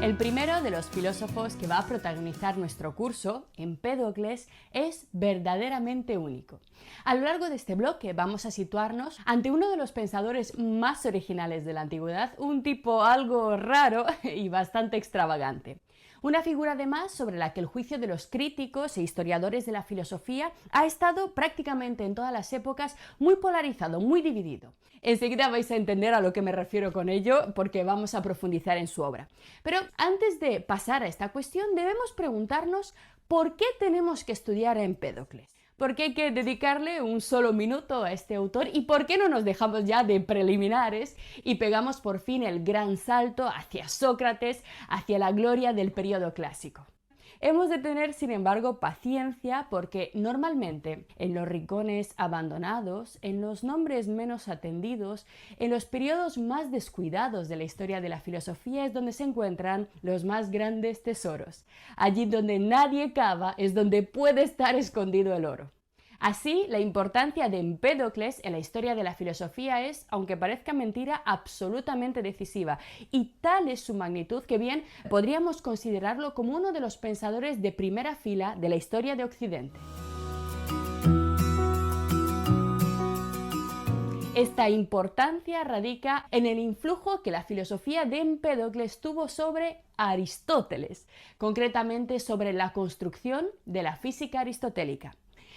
El primero de los filósofos que va a protagonizar nuestro curso, Empédocles, es verdaderamente único. A lo largo de este bloque vamos a situarnos ante uno de los pensadores más originales de la antigüedad, un tipo algo raro y bastante extravagante. Una figura además sobre la que el juicio de los críticos e historiadores de la filosofía ha estado prácticamente en todas las épocas muy polarizado, muy dividido. Enseguida vais a entender a lo que me refiero con ello porque vamos a profundizar en su obra. Pero antes de pasar a esta cuestión debemos preguntarnos ¿por qué tenemos que estudiar a Empédocles? ¿Por qué hay que dedicarle un solo minuto a este autor? ¿Y por qué no nos dejamos ya de preliminares y pegamos por fin el gran salto hacia Sócrates, hacia la gloria del periodo clásico? Hemos de tener, sin embargo, paciencia porque normalmente en los rincones abandonados, en los nombres menos atendidos, en los periodos más descuidados de la historia de la filosofía es donde se encuentran los más grandes tesoros. Allí donde nadie cava es donde puede estar escondido el oro. Así, la importancia de Empédocles en la historia de la filosofía es, aunque parezca mentira, absolutamente decisiva, y tal es su magnitud que bien podríamos considerarlo como uno de los pensadores de primera fila de la historia de Occidente. Esta importancia radica en el influjo que la filosofía de Empédocles tuvo sobre Aristóteles, concretamente sobre la construcción de la física aristotélica.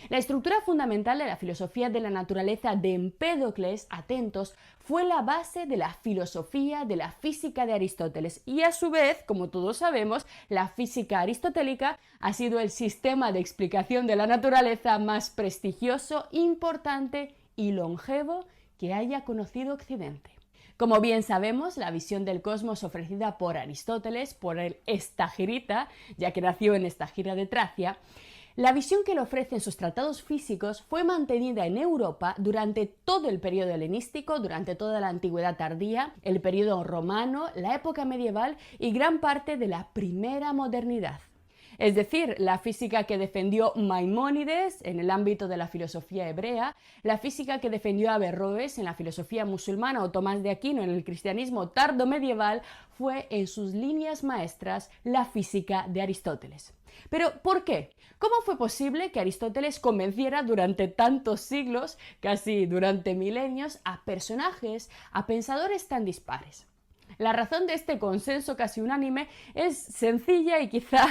La estructura fundamental de la filosofía de la naturaleza de Empédocles, atentos, fue la base de la filosofía de la física de Aristóteles y a su vez, como todos sabemos, la física aristotélica ha sido el sistema de explicación de la naturaleza más prestigioso, importante y longevo que haya conocido Occidente. Como bien sabemos, la visión del cosmos ofrecida por Aristóteles, por el estagirita, ya que nació en Estagira de Tracia, la visión que le ofrece en sus tratados físicos fue mantenida en Europa durante todo el periodo helenístico, durante toda la antigüedad tardía, el periodo romano, la época medieval y gran parte de la primera modernidad. Es decir, la física que defendió Maimónides en el ámbito de la filosofía hebrea, la física que defendió Averroes en la filosofía musulmana o Tomás de Aquino en el cristianismo tardo-medieval, fue en sus líneas maestras la física de Aristóteles. Pero, ¿por qué? ¿Cómo fue posible que Aristóteles convenciera durante tantos siglos, casi durante milenios, a personajes, a pensadores tan dispares? La razón de este consenso casi unánime es sencilla y quizá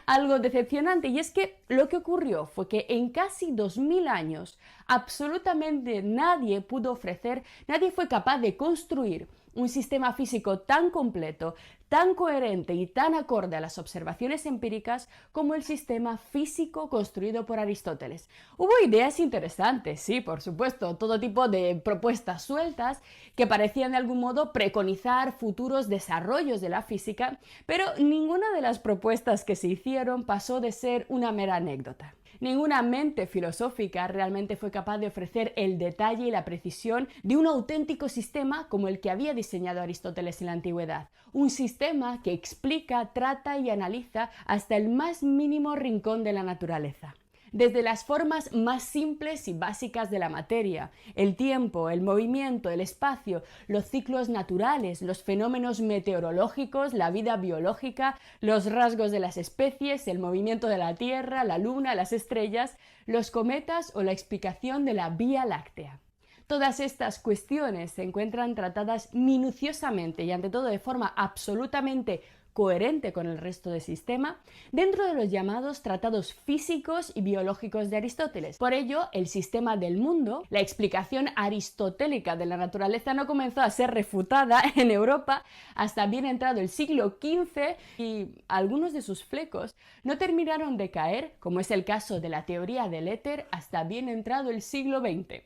algo decepcionante, y es que lo que ocurrió fue que en casi 2000 años absolutamente nadie fue capaz de construir un sistema físico tan completo, tan coherente y tan acorde a las observaciones empíricas como el sistema físico construido por Aristóteles. Hubo ideas interesantes, sí, por supuesto, todo tipo de propuestas sueltas que parecían de algún modo preconizar futuros desarrollos de la física, pero ninguna de las propuestas que se hicieron pasó de ser una mera anécdota. Ninguna mente filosófica realmente fue capaz de ofrecer el detalle y la precisión de un auténtico sistema como el que había diseñado Aristóteles en la antigüedad. Un sistema que explica, trata y analiza hasta el más mínimo rincón de la naturaleza. Desde las formas más simples y básicas de la materia, el tiempo, el movimiento, el espacio, los ciclos naturales, los fenómenos meteorológicos, la vida biológica, los rasgos de las especies, el movimiento de la Tierra, la Luna, las estrellas, los cometas o la explicación de la Vía Láctea. Todas estas cuestiones se encuentran tratadas minuciosamente y ante todo de forma absolutamente coherente con el resto del sistema, dentro de los llamados tratados físicos y biológicos de Aristóteles. Por ello, el sistema del mundo, la explicación aristotélica de la naturaleza no comenzó a ser refutada en Europa hasta bien entrado el siglo XV y algunos de sus flecos no terminaron de caer, como es el caso de la teoría del éter, hasta bien entrado el siglo XX.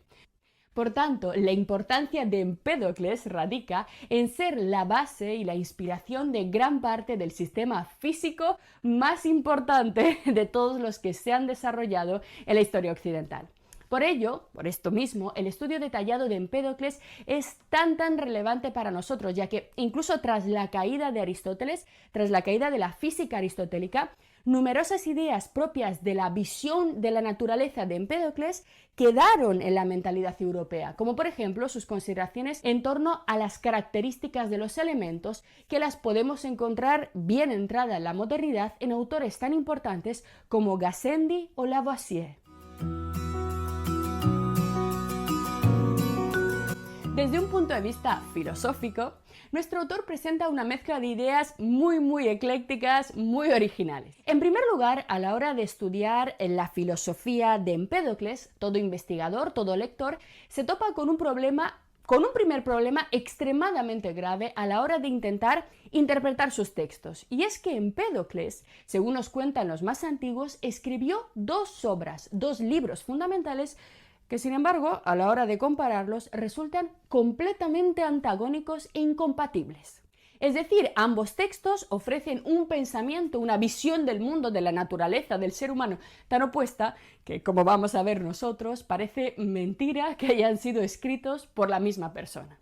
Por tanto, la importancia de Empédocles radica en ser la base y la inspiración de gran parte del sistema físico más importante de todos los que se han desarrollado en la historia occidental. Por ello, por esto mismo, el estudio detallado de Empédocles es tan relevante para nosotros, ya que incluso tras la caída de Aristóteles, tras la caída de la física aristotélica, numerosas ideas propias de la visión de la naturaleza de Empédocles quedaron en la mentalidad europea, como por ejemplo sus consideraciones en torno a las características de los elementos, que las podemos encontrar bien entrada en la modernidad en autores tan importantes como Gassendi o Lavoisier. Desde un punto de vista filosófico, nuestro autor presenta una mezcla de ideas muy eclécticas, muy originales. En primer lugar, a la hora de estudiar la filosofía de Empédocles, todo investigador, todo lector, se topa con un primer problema extremadamente grave a la hora de intentar interpretar sus textos. Y es que Empédocles, según nos cuentan los más antiguos, escribió dos obras, dos libros fundamentales que sin embargo, a la hora de compararlos, resultan completamente antagónicos e incompatibles. Es decir, ambos textos ofrecen un pensamiento, una visión del mundo, de la naturaleza, del ser humano, tan opuesta que, como vamos a ver nosotros, parece mentira que hayan sido escritos por la misma persona.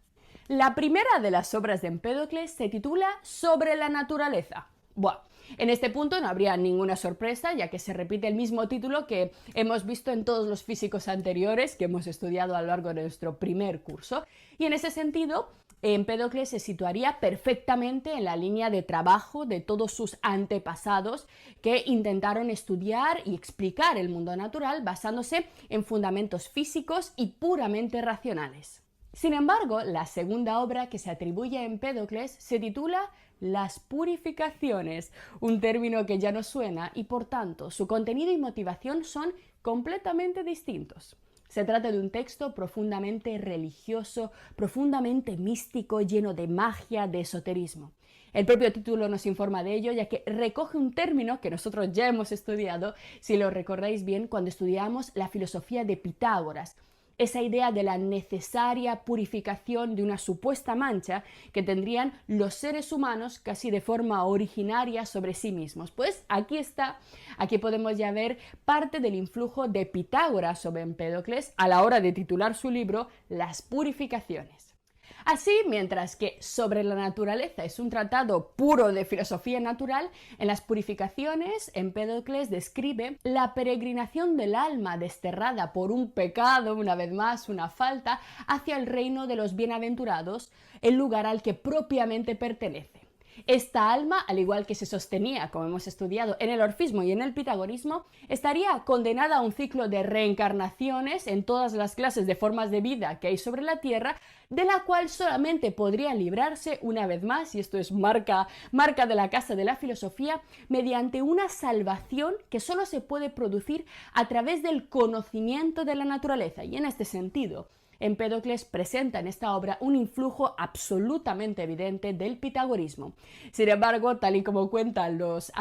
La primera de las obras de Empédocles se titula Sobre la naturaleza. Bueno, en este punto no habría ninguna sorpresa, ya que se repite el mismo título que hemos visto en todos los físicos anteriores que hemos estudiado a lo largo de nuestro primer curso, y en ese sentido, Empédocles se situaría perfectamente en la línea de trabajo de todos sus antepasados que intentaron estudiar y explicar el mundo natural basándose en fundamentos físicos y puramente racionales. Sin embargo, la segunda obra que se atribuye a Empédocles se titula Las Purificaciones, un término que ya nos suena y por tanto su contenido y motivación son completamente distintos. Se trata de un texto profundamente religioso, profundamente místico, lleno de magia, de esoterismo. El propio título nos informa de ello, ya que recoge un término que nosotros ya hemos estudiado, si lo recordáis bien, cuando estudiamos la filosofía de Pitágoras. Esa idea de la necesaria purificación de una supuesta mancha que tendrían los seres humanos casi de forma originaria sobre sí mismos. Pues aquí está, aquí podemos ya ver parte del influjo de Pitágoras sobre Empédocles a la hora de titular su libro Las Purificaciones. Así, mientras que Sobre la naturaleza es un tratado puro de filosofía natural, en Las Purificaciones Empédocles describe la peregrinación del alma desterrada por un pecado, una vez más, una falta, hacia el reino de los bienaventurados, el lugar al que propiamente pertenece. Esta alma, al igual que se sostenía, como hemos estudiado, en el orfismo y en el pitagorismo, estaría condenada a un ciclo de reencarnaciones en todas las clases de formas de vida que hay sobre la Tierra, de la cual solamente podría librarse una vez más, y esto es marca de la Casa de la Filosofía, mediante una salvación que solo se puede producir a través del conocimiento de la naturaleza. Y en este sentido, Empédocles presenta en esta obra un influjo absolutamente evidente del pitagorismo. Sin embargo, tal y como cuentan los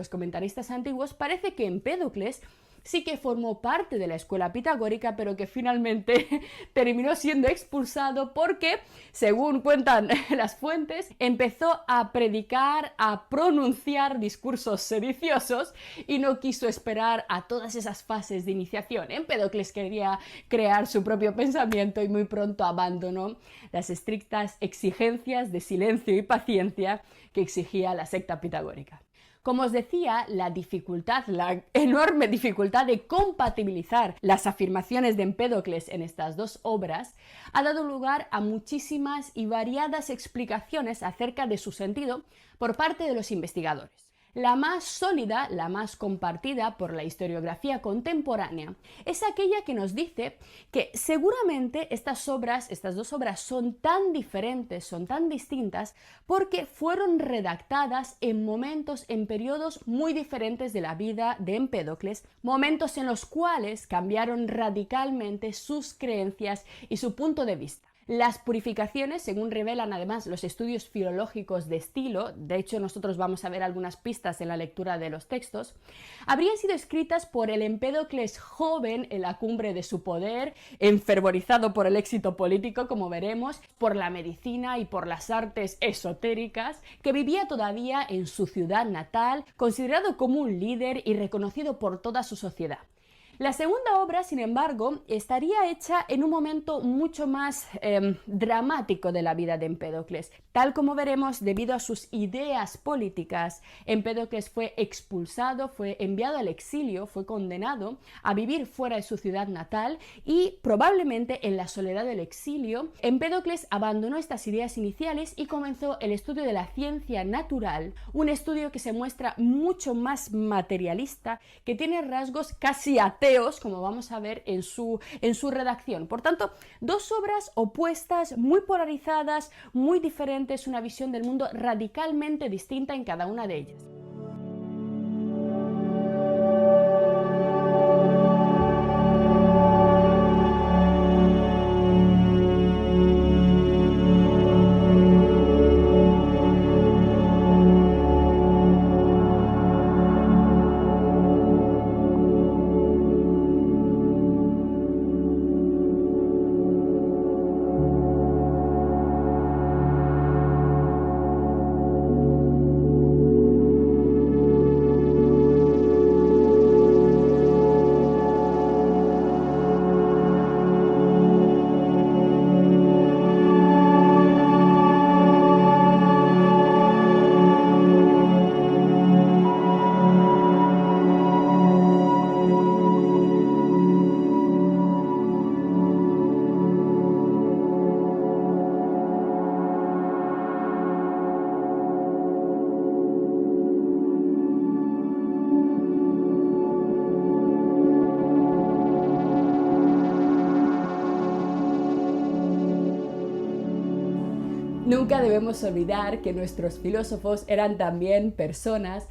comentaristas antiguos, parece que Empédocles sí que formó parte de la escuela pitagórica, pero que finalmente terminó siendo expulsado porque, según cuentan las fuentes, empezó a predicar, a pronunciar discursos sediciosos y no quiso esperar a todas esas fases de iniciación. Empédocles quería crear su propio pensamiento y muy pronto abandonó las estrictas exigencias de silencio y paciencia que exigía la secta pitagórica. Como os decía, la enorme dificultad de compatibilizar las afirmaciones de Empédocles en estas dos obras ha dado lugar a muchísimas y variadas explicaciones acerca de su sentido por parte de los investigadores. La más sólida, la más compartida por la historiografía contemporánea, es aquella que nos dice que seguramente estas dos obras son tan diferentes, son tan distintas, porque fueron redactadas en momentos, en periodos muy diferentes de la vida de Empédocles, momentos en los cuales cambiaron radicalmente sus creencias y su punto de vista. Las purificaciones, según revelan además los estudios filológicos de estilo, de hecho nosotros vamos a ver algunas pistas en la lectura de los textos, habrían sido escritas por el Empédocles joven en la cumbre de su poder, enfervorizado por el éxito político, como veremos, por la medicina y por las artes esotéricas, que vivía todavía en su ciudad natal, considerado como un líder y reconocido por toda su sociedad. La segunda obra, sin embargo, estaría hecha en un momento mucho más dramático de la vida de Empédocles. Tal como veremos, debido a sus ideas políticas, Empédocles fue expulsado, fue enviado al exilio, fue condenado a vivir fuera de su ciudad natal y probablemente en la soledad del exilio, Empédocles abandonó estas ideas iniciales y comenzó el estudio de la ciencia natural, un estudio que se muestra mucho más materialista, que tiene rasgos casi ateos, como vamos a ver en su redacción. Por tanto, dos obras opuestas, muy polarizadas, muy diferentes, una visión del mundo radicalmente distinta en cada una de ellas. Nunca debemos olvidar que nuestros filósofos eran también personas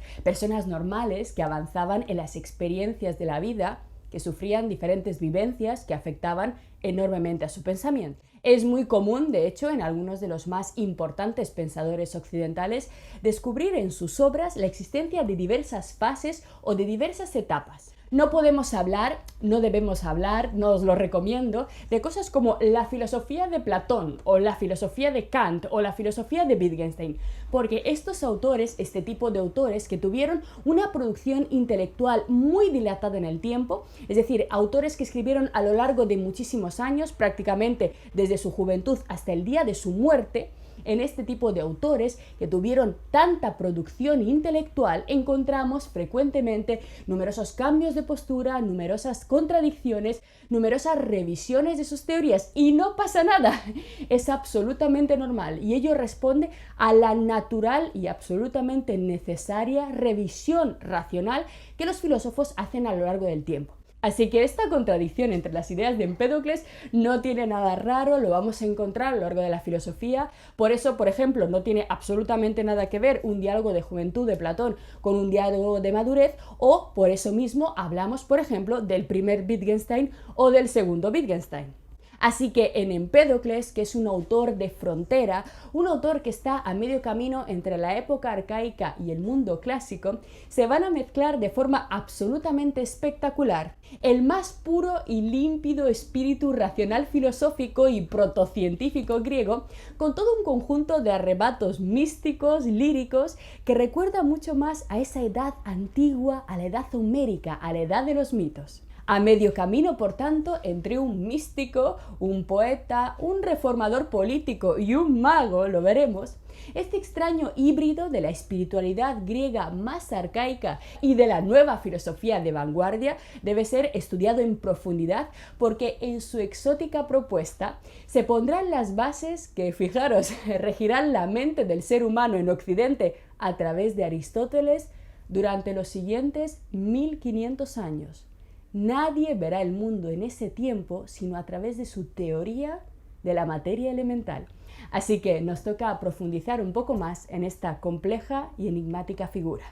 normales que avanzaban en las experiencias de la vida, que sufrían diferentes vivencias que afectaban enormemente a su pensamiento. Es muy común, de hecho, en algunos de los más importantes pensadores occidentales, descubrir en sus obras la existencia de diversas fases o de diversas etapas. No podemos hablar, no debemos hablar, no os lo recomiendo, de cosas como la filosofía de Platón o la filosofía de Kant o la filosofía de Wittgenstein, porque estos autores, este tipo de autores que tuvieron una producción intelectual muy dilatada en el tiempo, es decir, autores que escribieron a lo largo de muchísimos años, prácticamente desde su juventud hasta el día de su muerte, en este tipo de autores que tuvieron tanta producción intelectual encontramos frecuentemente numerosos cambios de postura, numerosas contradicciones, numerosas revisiones de sus teorías y no pasa nada, es absolutamente normal y ello responde a la natural y absolutamente necesaria revisión racional que los filósofos hacen a lo largo del tiempo. Así que esta contradicción entre las ideas de Empédocles no tiene nada raro, lo vamos a encontrar a lo largo de la filosofía. Por eso, por ejemplo, no tiene absolutamente nada que ver un diálogo de juventud de Platón con un diálogo de madurez, o por eso mismo hablamos, por ejemplo, del primer Wittgenstein o del segundo Wittgenstein. Así que en Empédocles, que es un autor de frontera, un autor que está a medio camino entre la época arcaica y el mundo clásico, se van a mezclar de forma absolutamente espectacular el más puro y límpido espíritu racional filosófico y protocientífico griego con todo un conjunto de arrebatos místicos, líricos, que recuerda mucho más a esa edad antigua, a la edad homérica, a la edad de los mitos. A medio camino, por tanto, entre un místico, un poeta, un reformador político y un mago, lo veremos, este extraño híbrido de la espiritualidad griega más arcaica y de la nueva filosofía de vanguardia debe ser estudiado en profundidad porque en su exótica propuesta se pondrán las bases que, fijaros, regirán la mente del ser humano en Occidente a través de Aristóteles durante los siguientes 1500 años. Nadie verá el mundo en ese tiempo sino a través de su teoría de la materia elemental. Así que nos toca profundizar un poco más en esta compleja y enigmática figura.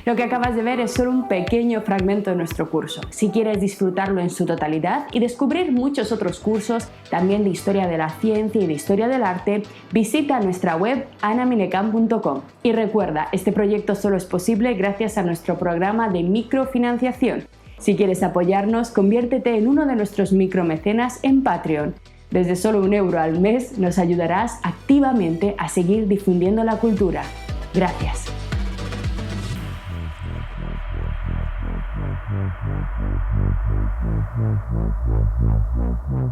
Lo que acabas de ver es solo un pequeño fragmento de nuestro curso. Si quieres disfrutarlo en su totalidad y descubrir muchos otros cursos, también de historia de la ciencia y de historia del arte, visita nuestra web anaminecam.com. Y recuerda, este proyecto solo es posible gracias a nuestro programa de microfinanciación. Si quieres apoyarnos, conviértete en uno de nuestros micromecenas en Patreon. Desde solo €1 al mes nos ayudarás activamente a seguir difundiendo la cultura. Gracias.